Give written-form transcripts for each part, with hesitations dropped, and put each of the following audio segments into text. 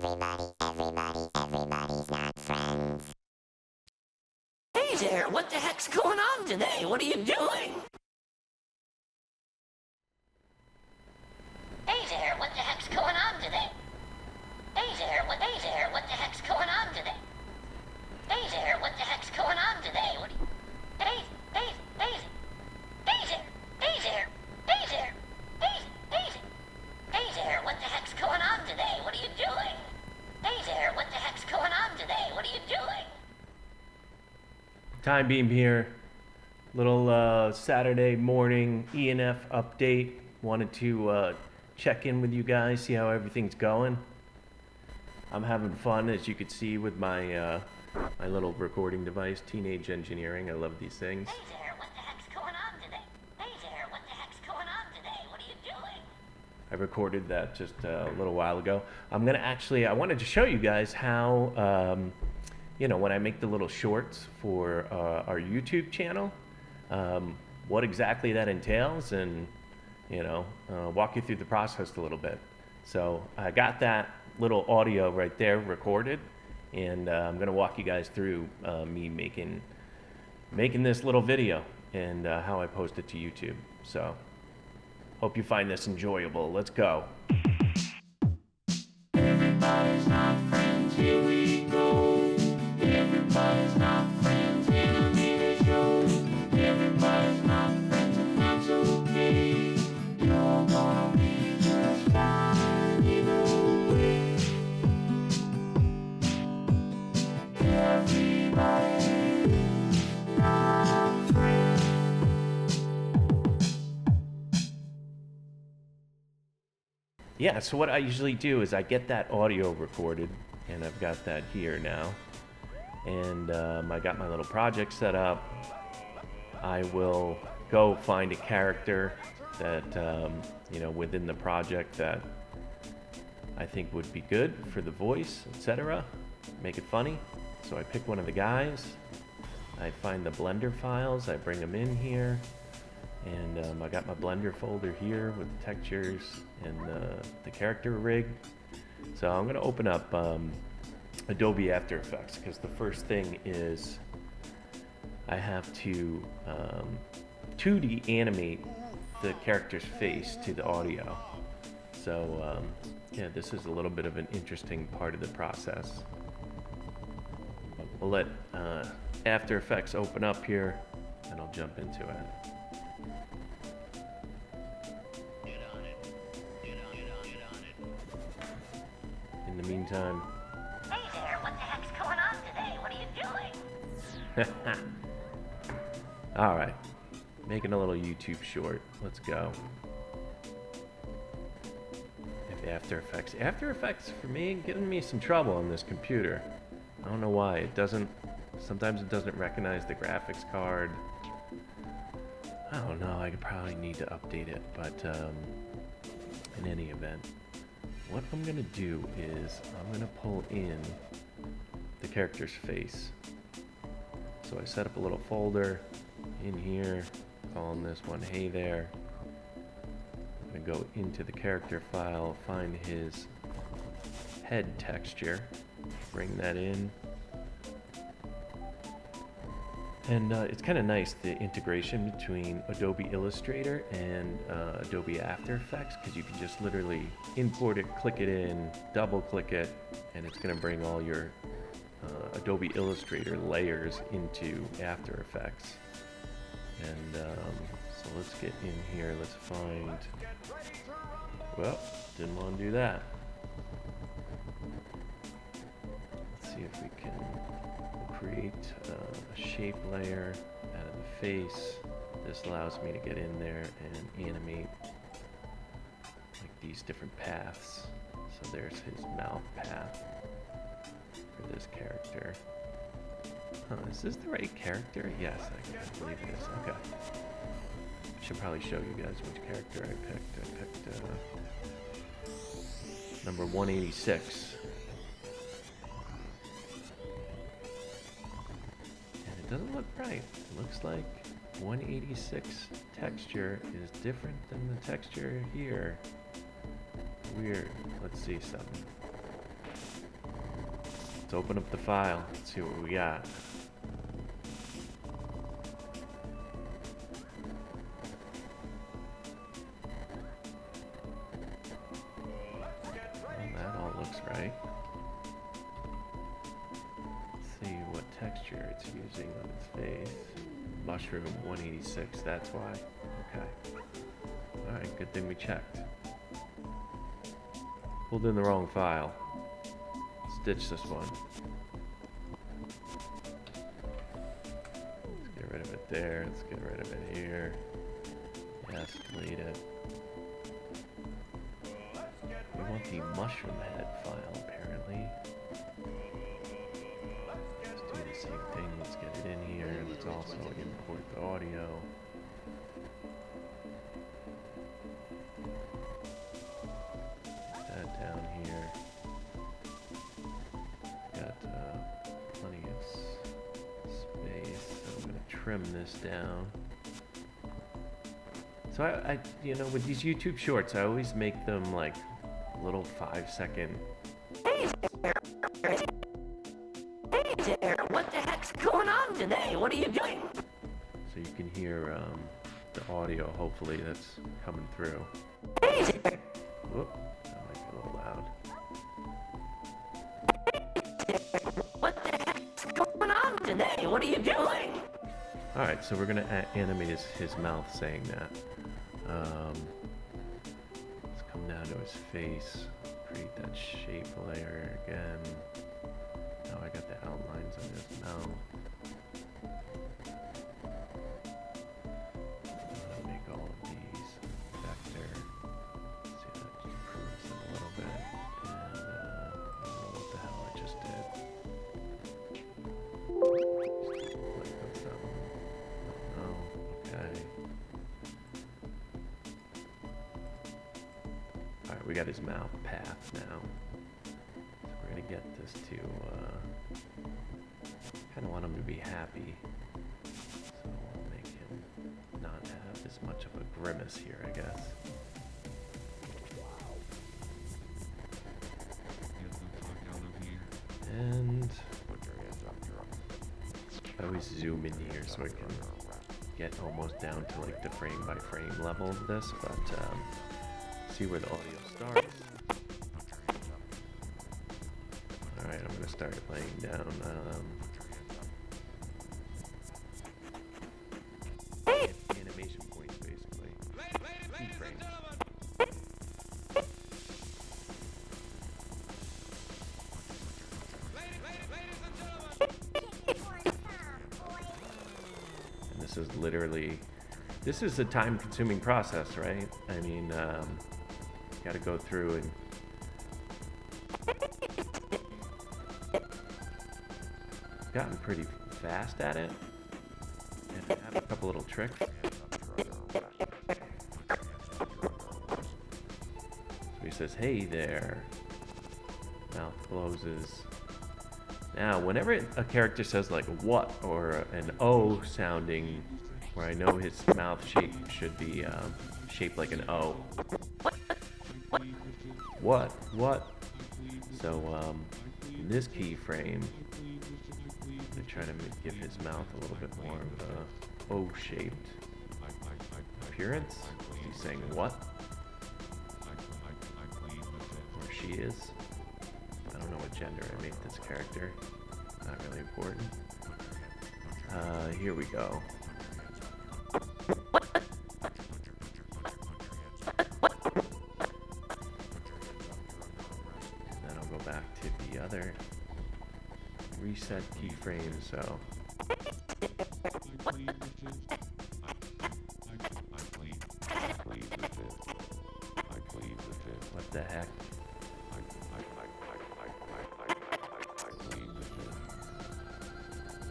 everybody's not friends. Hey there, what the heck's going on today? What are you doing? Hey there, what the heck's going on today? Hey there, what the heck's going on today? Hey there, what the heck's going on today? What are you... Hey there, hey there, what the heck's going on today? What are you doing? Hey there, what the heck's going on today? What are you doing? Time Beam here. Little Saturday morning ENF update. Wanted to check in with you guys, see how everything's going. I'm having fun, as you could see, with my my little recording device, Teenage Engineering. I love these things. Hey there, what the heck's going on today? Hey there, what the heck's going on today? What are you doing? I recorded that just a little while ago. I wanted to show you guys how, you know, when I make the little shorts for our YouTube channel, what exactly that entails, and, you know, walk you through the process a little bit. So I got that little audio right there recorded, and I'm gonna walk you guys through me making this little video and how I post it to YouTube. So hope you find this enjoyable. Let's go. Everybody's not friends, here we go. Everybody's not friends, animator show. Everybody's not friends, and that's okay. You're gonna be just fine either way. Everybody's not friends. Yeah, so what I usually do is I get that audio recorded, and I've got that here now. And I got my little project set up. I will go find a character that, you know, within the project that I think would be good for the voice, etc. Make it funny. So I pick one of the guys. I find the Blender files. I bring them in here. And I got my Blender folder here with the textures and the character rig. So I'm going to open up Adobe After Effects, because the first thing is I have to 2D animate the character's face to the audio. So yeah, this is a little bit of an interesting part of the process. We'll let After Effects open up here, and I'll jump into it. In the meantime, Hey there, what the heck's going on today? What are you doing? all right, making a little YouTube short. Let's go. If After Effects for me, giving me some trouble on this computer. I don't know why. Sometimes it doesn't recognize the graphics card. I don't know, I could probably need to update it, but in any event, what I'm gonna do is I'm gonna pull in the character's face. So I set up a little folder in here, calling this one Hey There. I'm gonna go into the character file, find his head texture, bring that in. And it's kind of nice, the integration between Adobe Illustrator and Adobe After Effects, because you can just literally import it, click it in, double click it, and it's going to bring all your Adobe Illustrator layers into After Effects. And so let's get in here, let's find, well, didn't want to do that. Let's see if we can create a shape layer out of the face. This allows me to get in there and animate like these different paths. So there's his mouth path for this character. Huh, is this the right character? Yes, I believe it is. Okay. Should probably show you guys which character I picked. I picked number 186. It doesn't look right. It looks like 186 texture is different than the texture here. Weird. Let's see something. let's open up the file. Let's see what we got. Well, that all looks right. Let's see what texture it's using on its face. Mushroom 186, that's why. Okay. Alright, good thing we checked. Pulled in the wrong file. Stitch this one. Let's get rid of it there. Let's get rid of it here. Yes, delete it. We want the mushroom head file, apparently. Let's do the same thing. Let's get it in here. Let's also import the audio. That down here. Got plenty of space. So I'm going to trim this down. So I, you know, with these YouTube shorts, I always make them like little 5-second. Hey there, what the heck's going on today? What are you doing? So you can hear the audio, hopefully, that's coming through. Hey there, Whoop, that might be a little loud. what the heck's going on today? What are you doing? Alright, so we're going to animate his mouth saying that. Let's come down to his face, create that shape layer again. Now I got the outlines on his mouth. I'm gonna make all of these vector. See, that improves them a little bit. And I don't know what the hell I just did. Like that's that one. No, okay. Alright, we got his mouth path now. So we're gonna get this to, kind of want him to be happy. So we'll make him not have as much of a grimace here, I guess. And I always zoom in here so I can get almost down to like the frame by frame level of this, but see where the audio starts. Alright, I'm gonna start laying down animation points basically. Keyframes. And this is literally, this is a time consuming process, right? I mean, gotta go through and gotten pretty fast at it, and I have a couple little tricks. So he says, "Hey there." Mouth closes. Now, whenever a character says like "what" or an O sounding, where I know his mouth shape should be shaped like an O. What? What? So in this keyframe, I'm gonna try to give his mouth a little bit more of a O-shaped appearance. He's saying what? Or she is. I don't know what gender I made this character. Not really important. Here we go. Back to the other reset keyframe, so what the heck?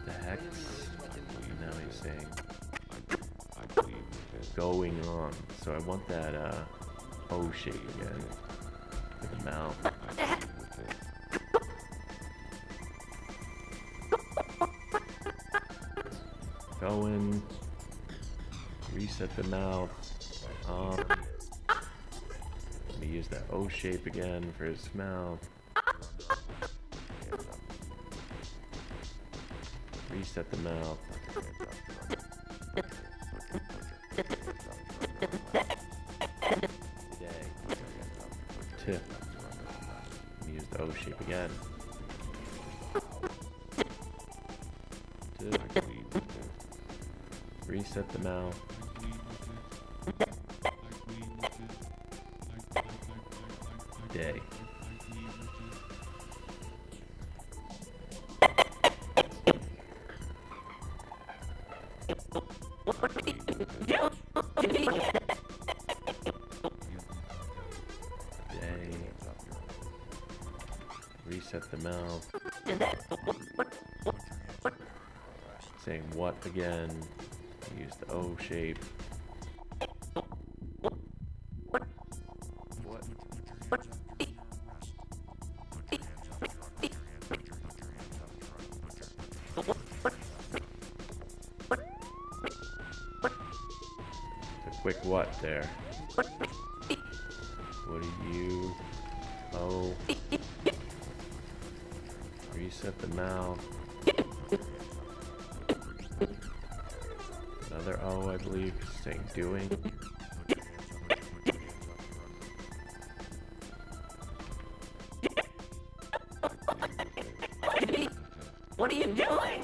The heck? And now he's saying going on. So I want that O shape again for the mouth. Going, reset the mouth. Let me use that O shape again for his mouth. Reset the mouth. Day. Tip. Use the O shape again. Tip. Reset the mouth. Day. Day. Reset the mouth. Saying what again? Use the O shape. What? It's a quick what there. What are you? Oh. Reset the mouth. Another O, I believe, saying doing. What are you doing?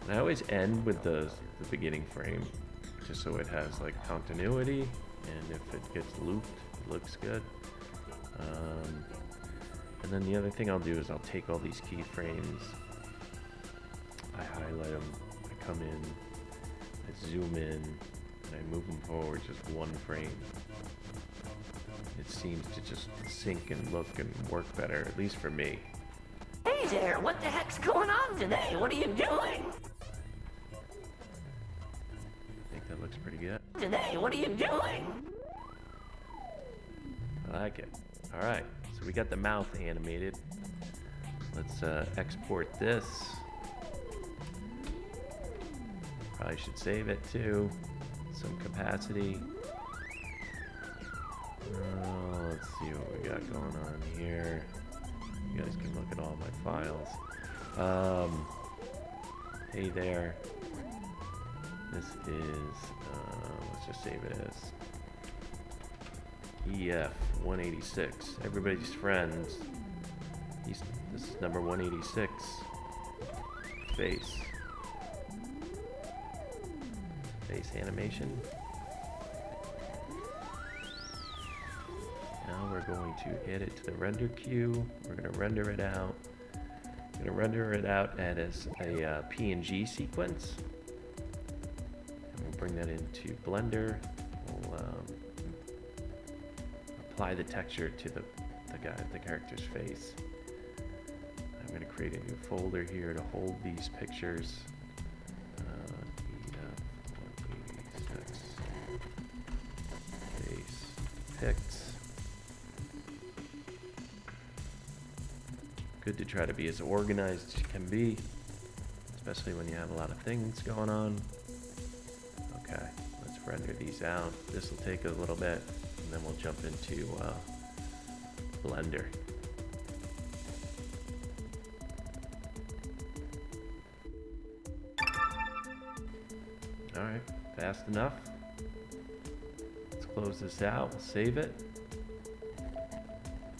And I always end with the beginning frame, just so it has like continuity, and if it gets looped, it looks good. And then the other thing I'll do is I'll take all these keyframes, I highlight them, I come in, I zoom in, and I move them forward just one frame. It seems to just sync and look and work better, at least for me. Hey there, what the heck's going on today? What are you doing? I think that looks pretty good. Today, what are you doing? I like it. Alright, so we got the mouth animated. Let's export this. Probably should save it too. Some capacity. Let's see what we got going on here. You guys can look at all my files. Hey there. This is, let's just save it as EF 186. Everybody's friends. This is number 186. Face. Face animation. Now we're going to add it to the render queue. We're going to render it out. We're going to render it out as a PNG sequence. And we'll bring that into Blender. We'll apply the texture to the character's face. I'm going to create a new folder here to hold these pictures. Face pics. Good to try to be as organized as you can be, especially when you have a lot of things going on. Okay, let's render these out. This will take a little bit, and then we'll jump into Blender. All right, fast enough. Let's close this out. We'll save it.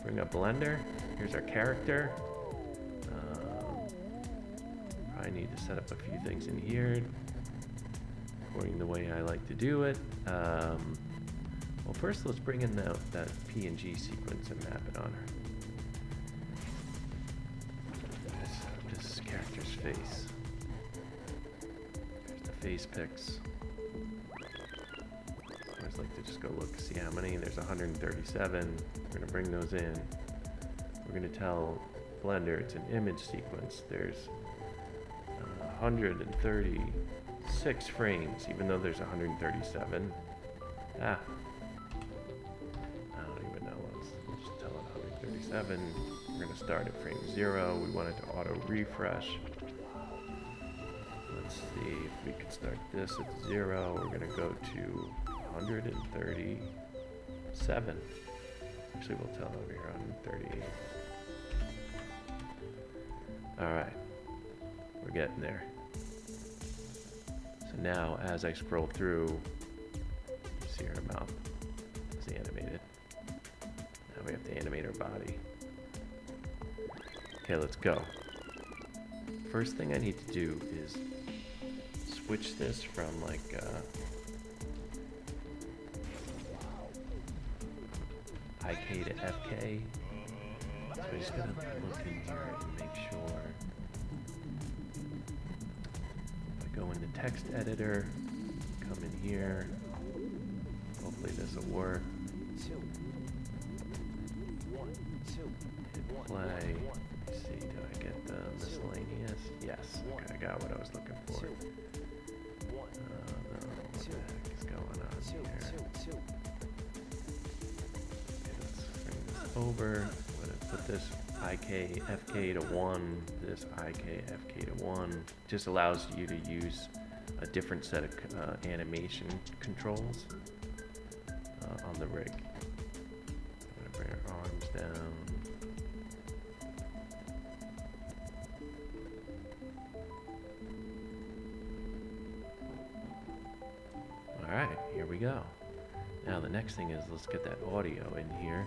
Bring up Blender. Here's our character. I need to set up a few things in here according to the way I like to do it. Well, first let's bring in that PNG sequence and map it on her. This character's face. There's the face pics. I always like to just go look, see how many. There's 137. We're going to bring those in. We're going to tell Blender it's an image sequence. There's 136 frames, even though there's 137. I don't even know. Let's just tell it 137. We're going to start at frame 0. We want it to auto refresh. let's see if we can start this at 0. We're gonna go to 137. Actually, we'll tell over here 138. All right, we're getting there. So now, as I scroll through, you see her mouth is animated. Now we have to animate her body. Okay, let's go. First thing I need to do is switch this from like IK to FK. So I'm just gonna look in here and make sure. If I go into text editor, come in here. Hopefully this will work. Hit play. Let's see, did I get the miscellaneous? Yes. Okay, I got what I was looking for. No, what the heck is going on here? Over. I'm going to put this IK FK to 1, this IK FK to 1. Just allows you to use a different set of animation controls on the rig. I'm going to bring our arms down. Alright, here we go. Now the next thing is let's get that audio in here.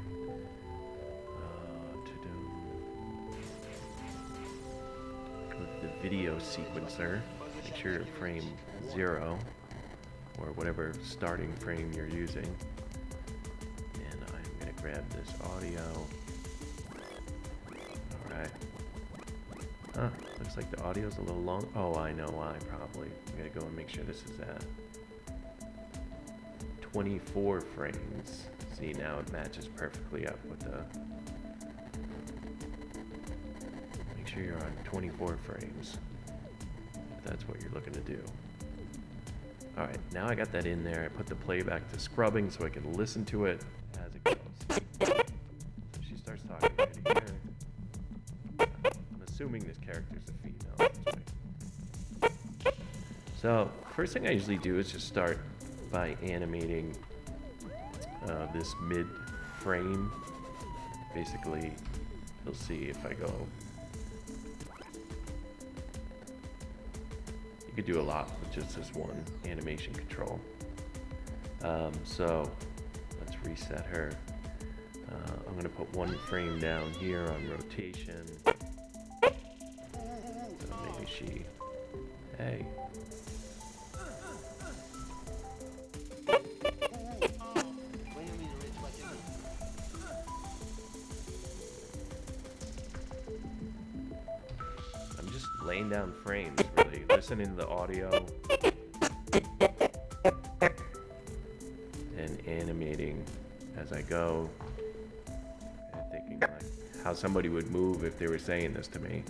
With the video sequencer, make sure you're frame 0 or whatever starting frame you're using. And I'm going to grab this audio. Alright. Huh, looks like the audio's a little long. Oh, I know why, probably. I'm going to go and make sure this is at 24 frames. See, now it matches perfectly up with the... Make sure you're on 24 frames, if that's what you're looking to do. Alright, now I got that in there. I put the playback to scrubbing so I can listen to it as it goes. So she starts talking right here. I'm assuming this character's a female. So, first thing I usually do is just start by animating this mid-frame. Basically, you'll see if I go... You could do a lot with just this one animation control. So, let's reset her. I'm going to put one frame down here on rotation. So maybe she... Hey. Laying down frames, really listening to the audio and animating as I go, and thinking like how somebody would move if they were saying this to me.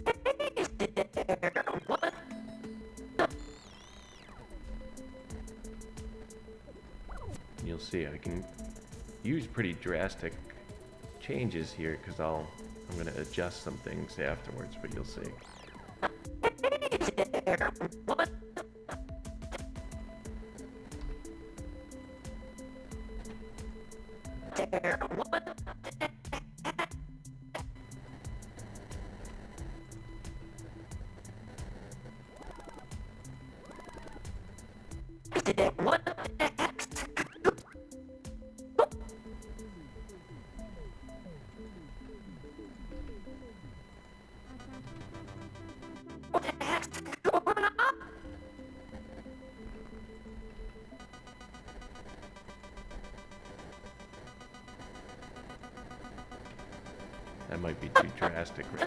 You'll see I can use pretty drastic changes here because I'm going to adjust some things afterwards, but you'll see. That might be too drastic. What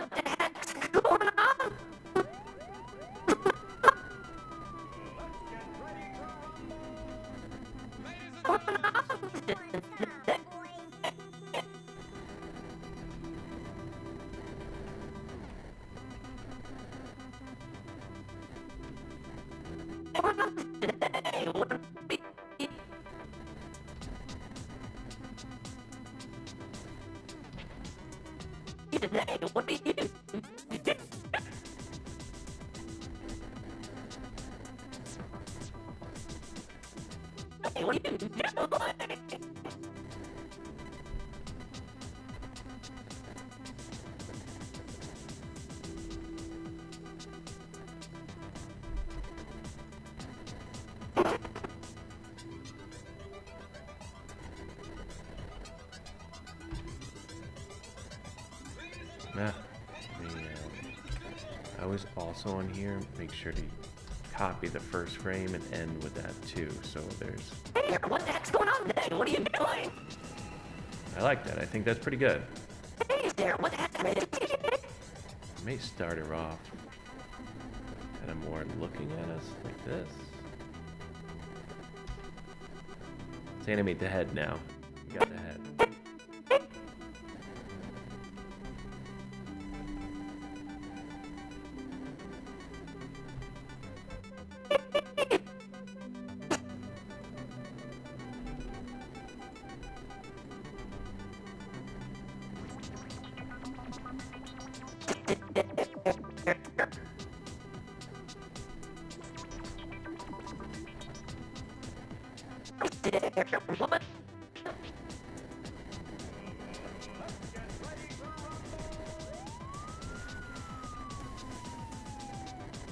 the heck's going on? Yeah. I was also on here. Make sure to copy the first frame and end with that too. So there's. Hey, what the heck's going on today? What are you doing? I like that. I think that's pretty good. Hey there, what the heck? I may start her off kind of more looking at us like this. Let's animate the head now. We got the head.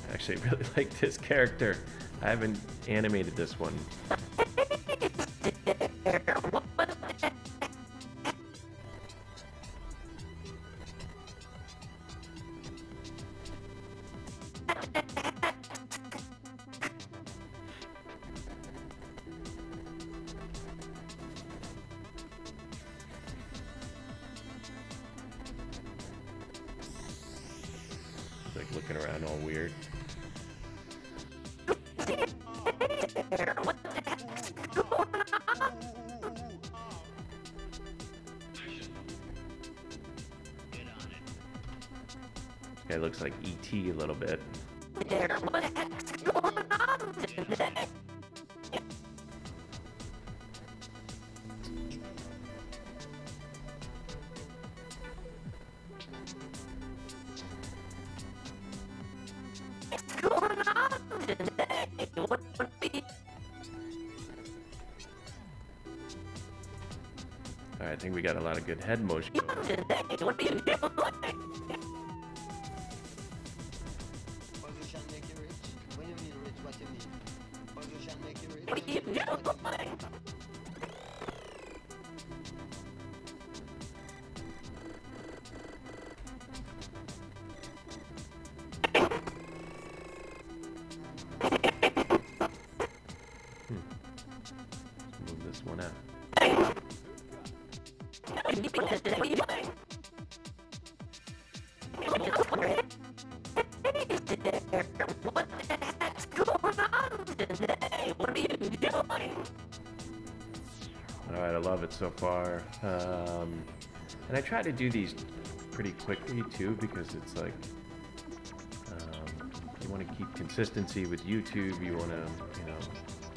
I actually really like this character. I haven't animated this one. Like looking around all weird. This guy looks like E.T. a little bit. Alright, I think we got a lot of good head motion going on. Position make you rich. When you mean rich, what you mean? Position make you rich. What you mean? Let's move this one out. Alright, I love it so far. And I try to do these pretty quickly too, because it's like you want to keep consistency with YouTube, you want to,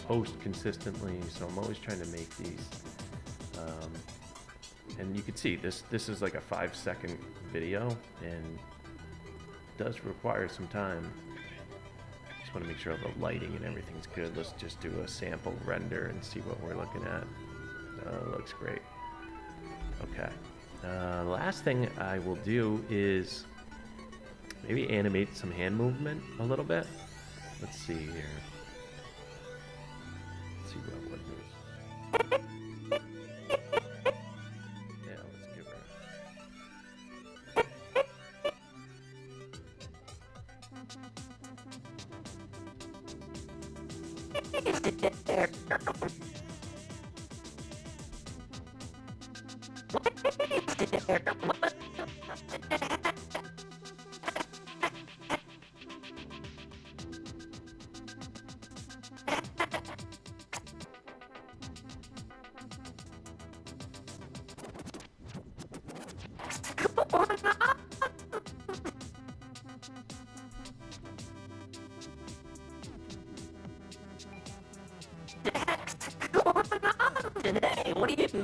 post consistently, so I'm always trying to make these. And you can see this is like a 5-second video, and it does require some time. Just want to make sure all the lighting and everything's good. Let's just do a sample render and see what we're looking at. Looks great. Okay. Last thing I will do is maybe animate some hand movement a little bit. Let's see here. Let's see what moves. Yeah, let's give her. What do you do?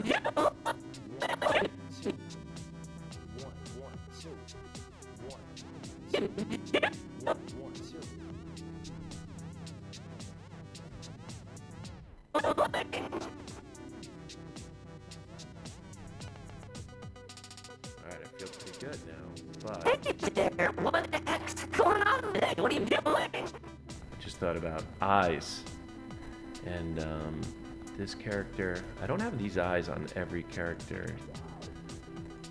Alright, I feel pretty good now, but What the heck's going on today? What are you doing? I just thought about eyes. And this character, I don't have these eyes on every character.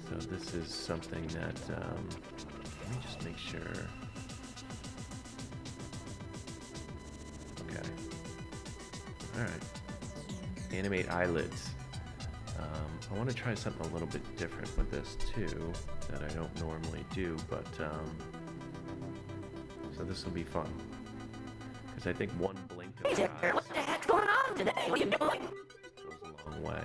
So this is something that, let me just make sure. Okay. Alright. Animate eyelids. I want to try something a little bit different with this too, that I don't normally do, but, so this will be fun. Because I think one blink of Hey there, eyes what the heck's going on today? What are you doing? goes a long way.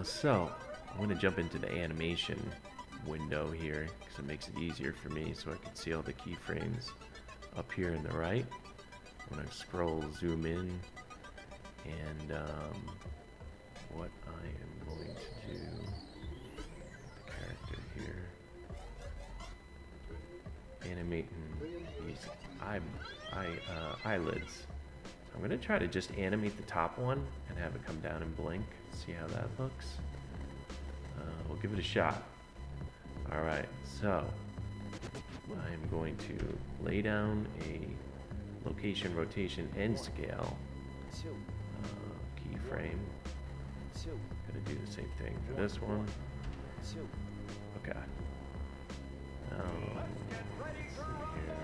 So, I'm going to jump into the animation window here, because it makes it easier for me, so I can see all the keyframes up here in the right. I'm going to scroll, zoom in, and what I am going to do, the character here, animating these eyelids. So I'm going to try to just animate the top one and have it come down and blink, see how that looks. We'll give it a shot. Alright, so I'm going to lay down a location, rotation, and scale keyframe. Gonna do the same thing for this one. Okay. Let's see here.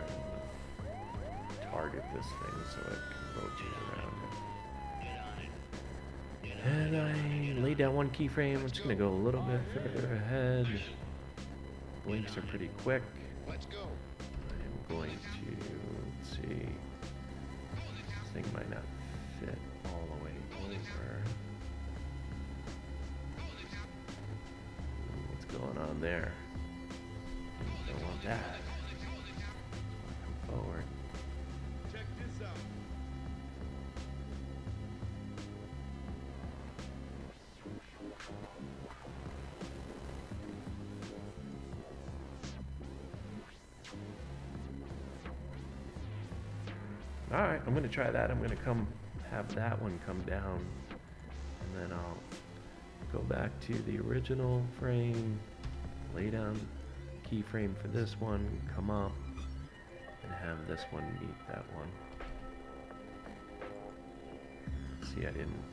Target this thing so it can rotate around it. And I laid down one keyframe. I'm just gonna go a little bit further ahead. Blinks are pretty quick. I'm going to, let's see. This thing might not fit all the way over. What's going on there? Don't want that. Come forward. Alright, I'm going to try that. I'm going to have that one come down, and then I'll go back to the original frame, lay down keyframe for this one, come up, and have this one meet that one. See, I didn't.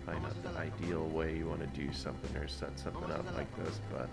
Probably not the ideal way you want to do something or set something up like this, but.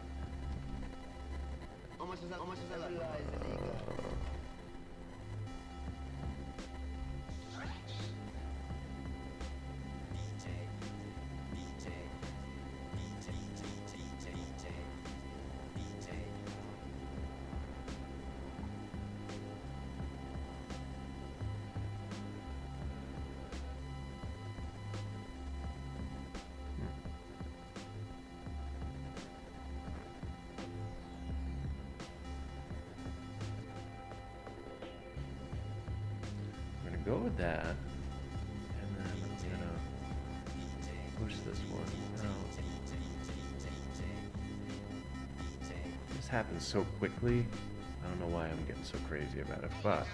Go with that, and then I'm gonna push this one out. This happens so quickly, I don't know why I'm getting so crazy about it, but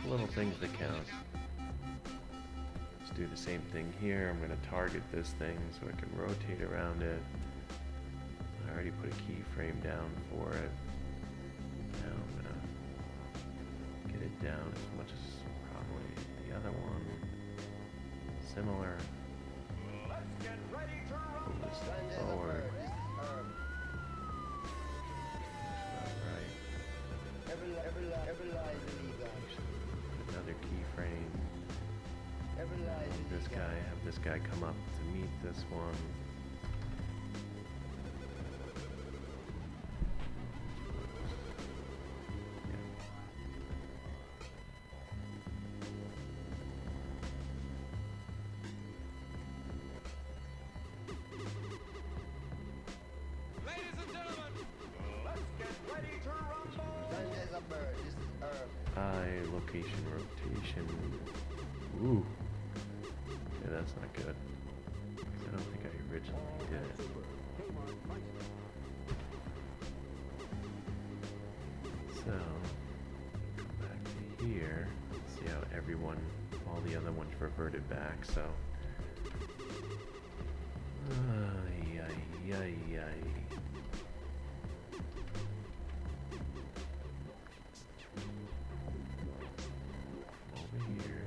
little things that count. Let's do the same thing here. I'm gonna target this thing so I can rotate around it. I already put a keyframe down for it. Now I'm gonna get it down as much as probably the other one. Similar. Move this thing forward. Another keyframe. This guy, have this guy come up to meet this one. Location, rotation. Ooh. Yeah, that's not good. I don't think I originally did it. So, come back to here. See how all the other ones reverted back, so. Ay, ay, ay, ay. Over here.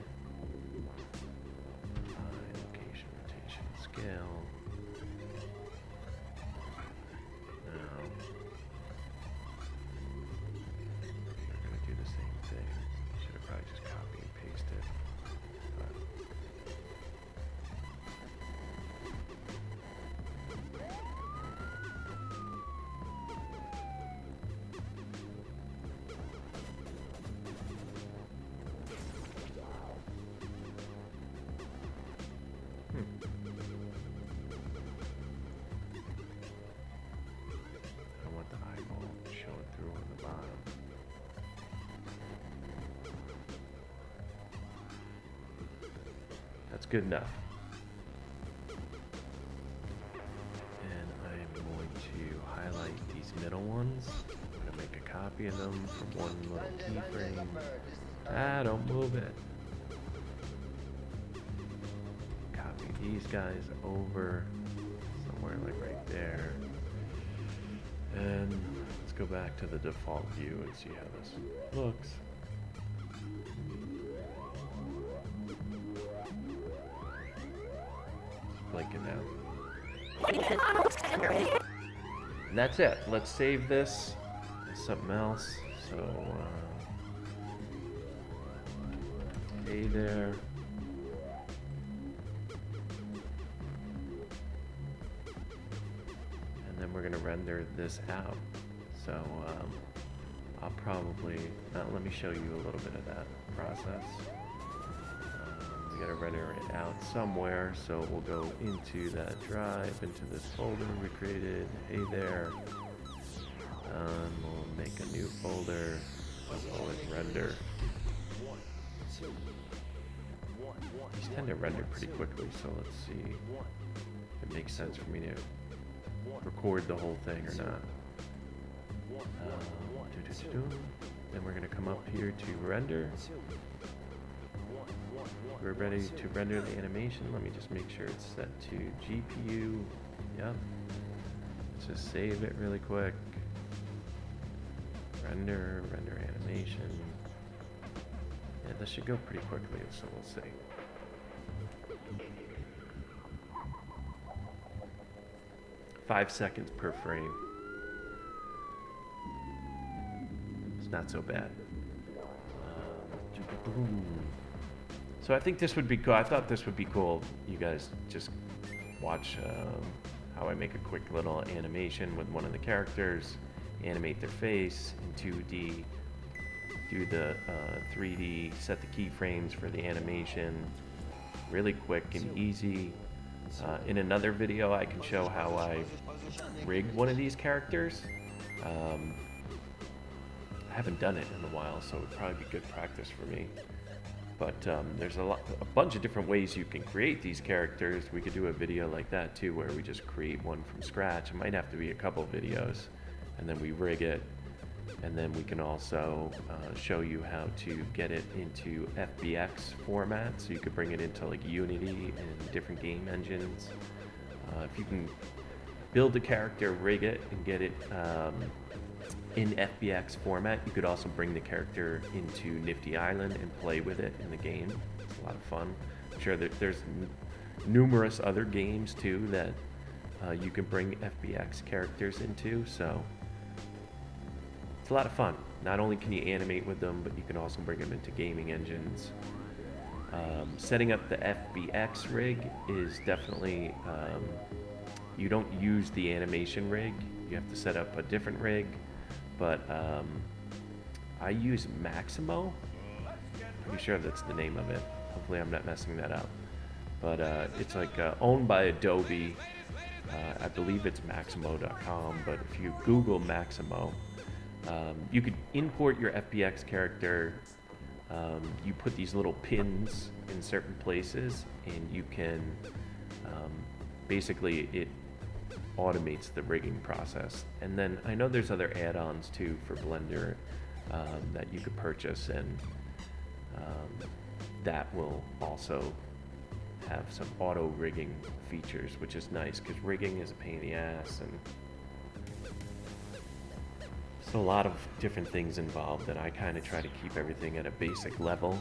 That's good enough. And I'm going to highlight these middle ones. I'm going to make a copy of them from one little keyframe. Ah, don't move it. Copy these guys over somewhere like right there. And let's go back to the default view and see how this looks. Blinking now. And that's it. Let's save this as something else. So, hey there. And then we're gonna render this out. So, I'll probably, let me show you a little bit of that process. We gotta render it out somewhere, so we'll go into that drive, into this folder we created. Hey there. We'll make a new folder. We'll call it render. These tend to render pretty quickly, so let's see if it makes sense for me to record the whole thing or not. Then we're gonna come up here to render. We're ready to render the animation. Let me just make sure it's set to GPU. Yep. Let's just save it really quick. Render animation. Yeah, this should go pretty quickly, so we'll see. Five seconds per frame. It's not so bad. So I think this would be cool. I thought this would be cool. You guys just watch how I make a quick little animation with one of the characters, animate their face in 2D, do the 3D, set the keyframes for the animation. Really quick and easy. In another video, I can show how I rig one of these characters. I haven't done it in a while, so it would probably be good practice for me. But there's a bunch of different ways you can create these characters. We could do a video like that too, where we just create one from scratch. It might have to be a couple videos, and then we rig it. And then we can also show you how to get it into FBX format, so you could bring it into like Unity and different game engines. If you can build a character, rig it, and get it in FBX format, you could also bring the character into Nifty Island and play with it in the game. It's a lot of fun. I'm sure that there's numerous other games too that you can bring FBX characters into, so it's a lot of fun. Not only can you animate with them, but you can also bring them into gaming engines. Setting up the FBX rig is definitely, you don't use the animation rig. You have to set up a different rig. But I use Maximo. Pretty sure that's the name of it. Hopefully I'm not messing that up. But it's like owned by Adobe. I believe it's Maximo.com. But if you Google Maximo, you could import your FBX character. You put these little pins in certain places, and you can basically it automates the rigging process. And then I know there's other add-ons too for Blender that you could purchase, and that will also have some auto rigging features, which is nice because rigging is a pain in the ass, and so a lot of different things involved, and I kind of try to keep everything at a basic level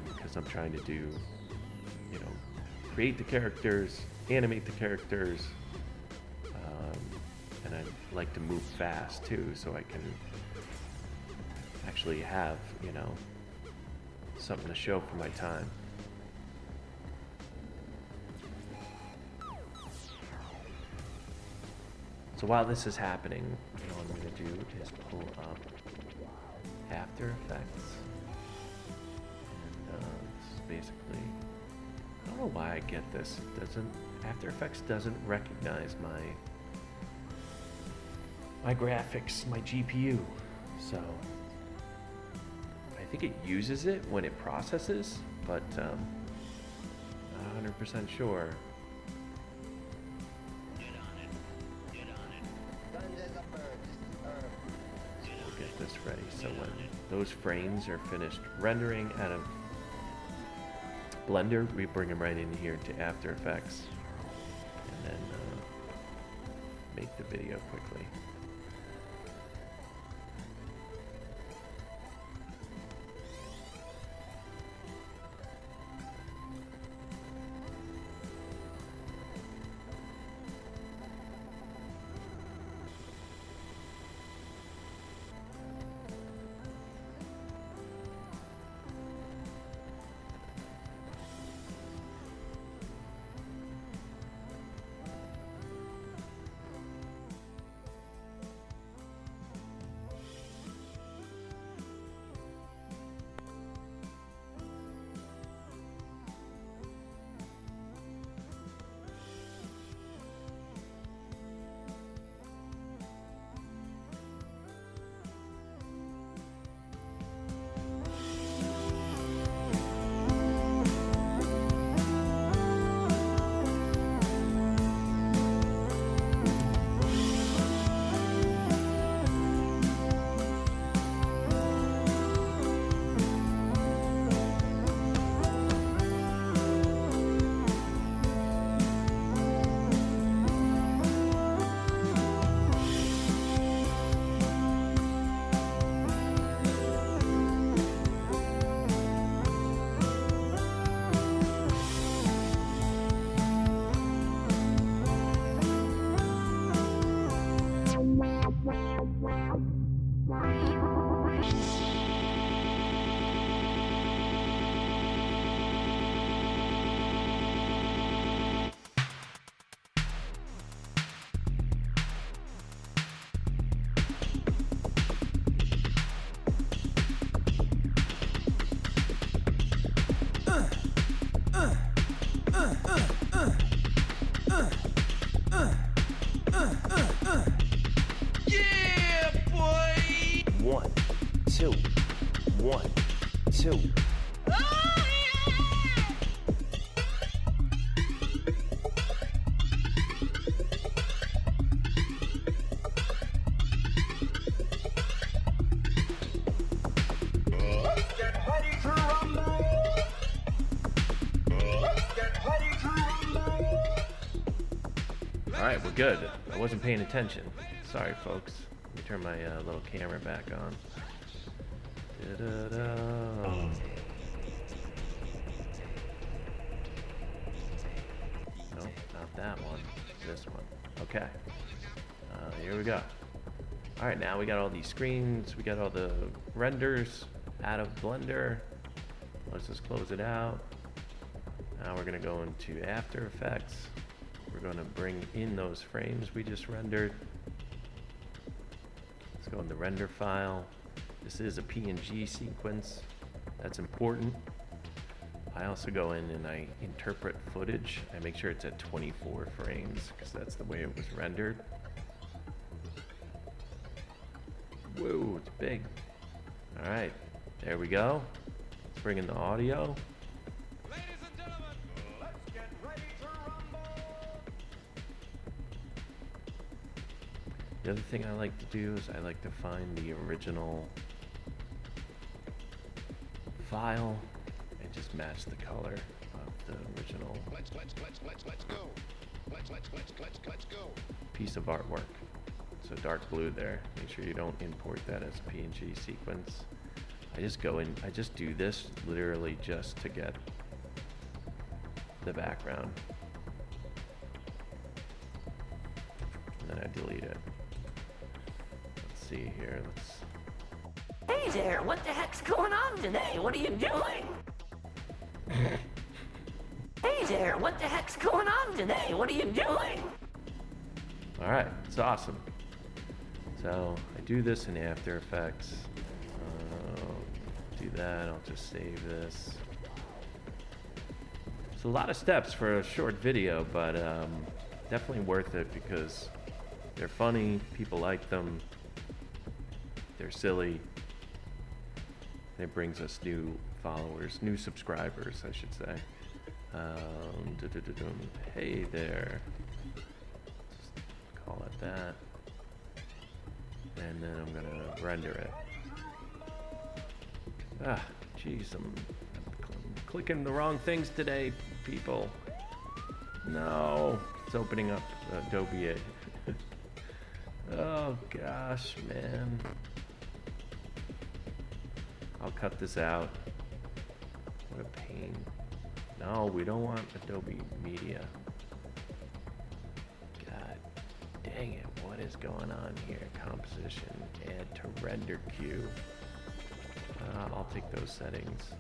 because I'm trying to do, create the characters, animate the characters, and I like to move fast too, so I can actually have, something to show for my time. So while this is happening, what I'm going to do is pull up After Effects. And this is basically, I don't know why I get this. After Effects doesn't recognize my graphics, my GPU. So I think it uses it when it processes, but Not 100% sure. We'll get this ready so when those frames are finished rendering out of Blender, we bring them right in here to After Effects and then make the video quickly. Alright, we're good. I wasn't paying attention. Sorry, folks. Let me turn my little camera back on. Da-da-da. No, not that one. This one. Okay. Here we go. Alright, now we got all these screens. We got all the renders out of Blender. Let's just close it out. Now we're going to go into After Effects. We're going to bring in those frames we just rendered. Let's go in the render file. This is a PNG sequence. That's important. I also go in and I interpret footage. I make sure it's at 24 frames because that's the way it was rendered. Whoa, it's big. All right, there we go. Let's bring in the audio. The other thing I like to do is I like to find the original file and just match the color of the original piece of artwork. So dark blue there. Make sure you don't import that as a PNG sequence. I just go in, I just do this literally just to get the background. And then I delete it. See here, let's... Hey there, what the heck's going on today? What are you doing? Hey there, what the heck's going on today? What are you doing? Alright, it's awesome. So, I do this in After Effects. Do that, I'll just save this. It's a lot of steps for a short video, but definitely worth it because they're funny, people like them. They're silly. It brings us new followers, new subscribers, I should say. Hey there. Just call it that. And then I'm gonna render it. Ah, jeez, I'm clicking the wrong things today, people. No, it's opening up Adobe. Oh gosh, man. I'll cut this out. What a pain. No, we don't want Adobe Media. God dang it, what is going on here? Composition, add to render queue. I'll take those settings.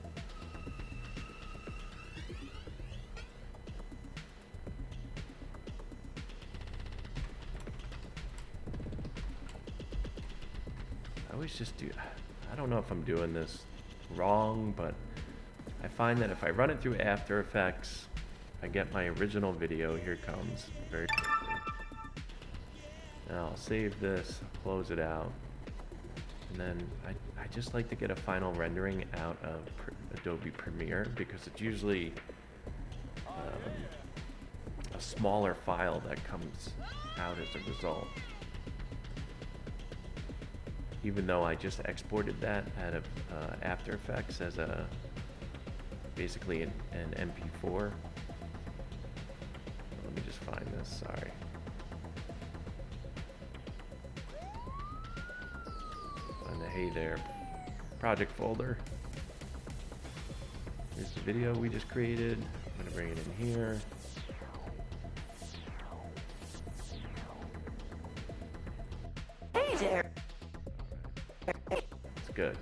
I always just do, I don't know if I'm doing this wrong, but I find that if I run it through After Effects, I get my original video. Here it comes very quickly. Now I'll save this, close it out, and then I just like to get a final rendering out of Adobe Premiere because it's usually a smaller file that comes out as a result. Even though I just exported that out of After Effects as a basically an MP4. Let me just find this, sorry. Find the Hey There project folder. Here's the video we just created. I'm gonna bring it in here. Hey there. It's good.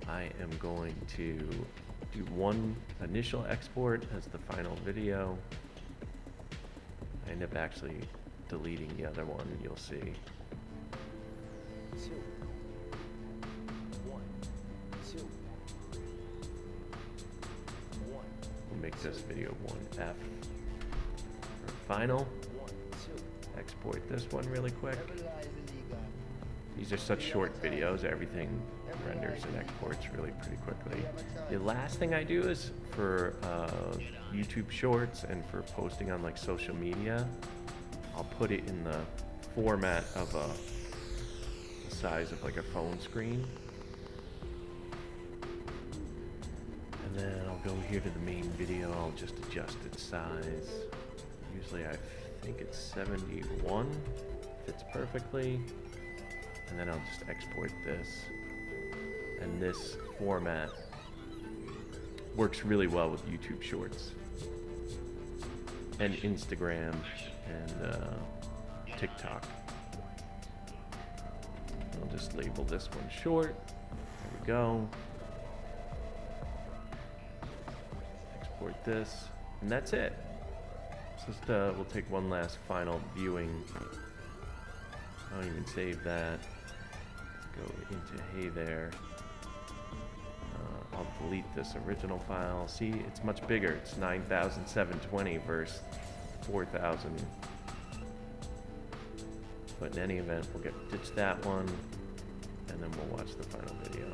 I am going to do one initial export as the final video. I end up actually deleting the other one, you'll see. 2, 1, 2, 1. We'll make this video 1F. For final, 1, 2. export this one really quick. These are such short videos, everything renders and exports really pretty quickly. The last thing I do is for YouTube Shorts and for posting on like social media, I'll put it in the format of the size of like a phone screen. And then I'll go here to the main video, I'll just adjust its size. Usually I think it's 71, fits perfectly. And then I'll just export this. And this format works really well with YouTube Shorts and Instagram and TikTok. I'll just label this one short. There we go. Export this, and that's it. So just, we'll take one last final viewing. I don't even save that. Go into Hey There. I'll delete this original file. See, it's much bigger. It's 9,720 versus 4,000. But in any event, we'll ditch that one, and then we'll watch the final video.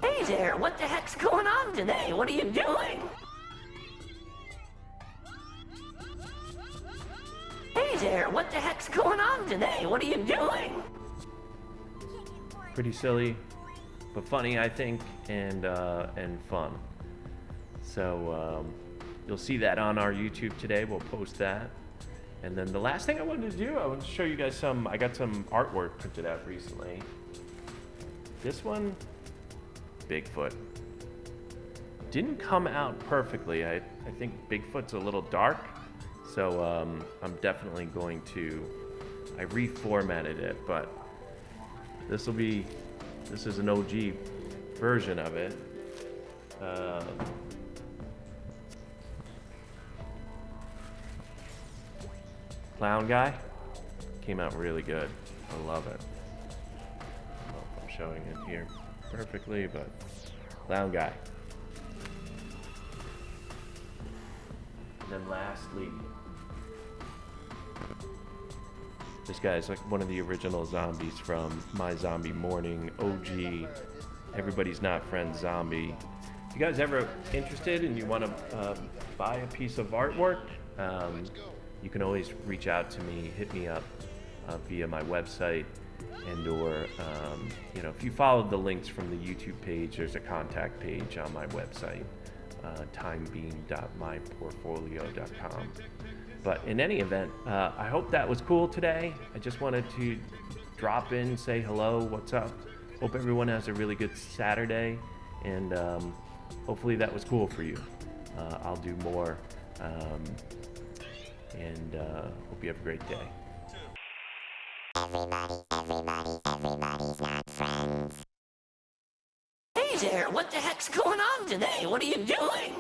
Hey there, what the heck's going on today? What are you doing? Hey there, what the heck's going on today? What are you doing? Pretty silly, but funny, I think, and fun. So you'll see that on our YouTube today. We'll post that. And then the last thing I wanted to do, I want to show you guys I got some artwork printed out recently. This one, Bigfoot. Didn't come out perfectly. I think Bigfoot's a little dark. So I'm definitely going to, I reformatted it, but this is an OG version of it. Clown guy came out really good. I love it. I don't know if I'm showing it here perfectly, but clown guy. And then lastly, this guy's like one of the original zombies from My Zombie Morning, OG, Everybody's Not Friends zombie. If you guys ever interested and you want to buy a piece of artwork, you can always reach out to me, hit me up via my website, and or if you followed the links from the YouTube page, there's a contact page on my website, timebeam.myportfolio.com. But in any event, I hope that was cool today. I just wanted to drop in, say hello, what's up. Hope everyone has a really good Saturday, and hopefully that was cool for you. I'll do more, and hope you have a great day. Everybody's not friends. Hey there, what the heck's going on today? What are you doing?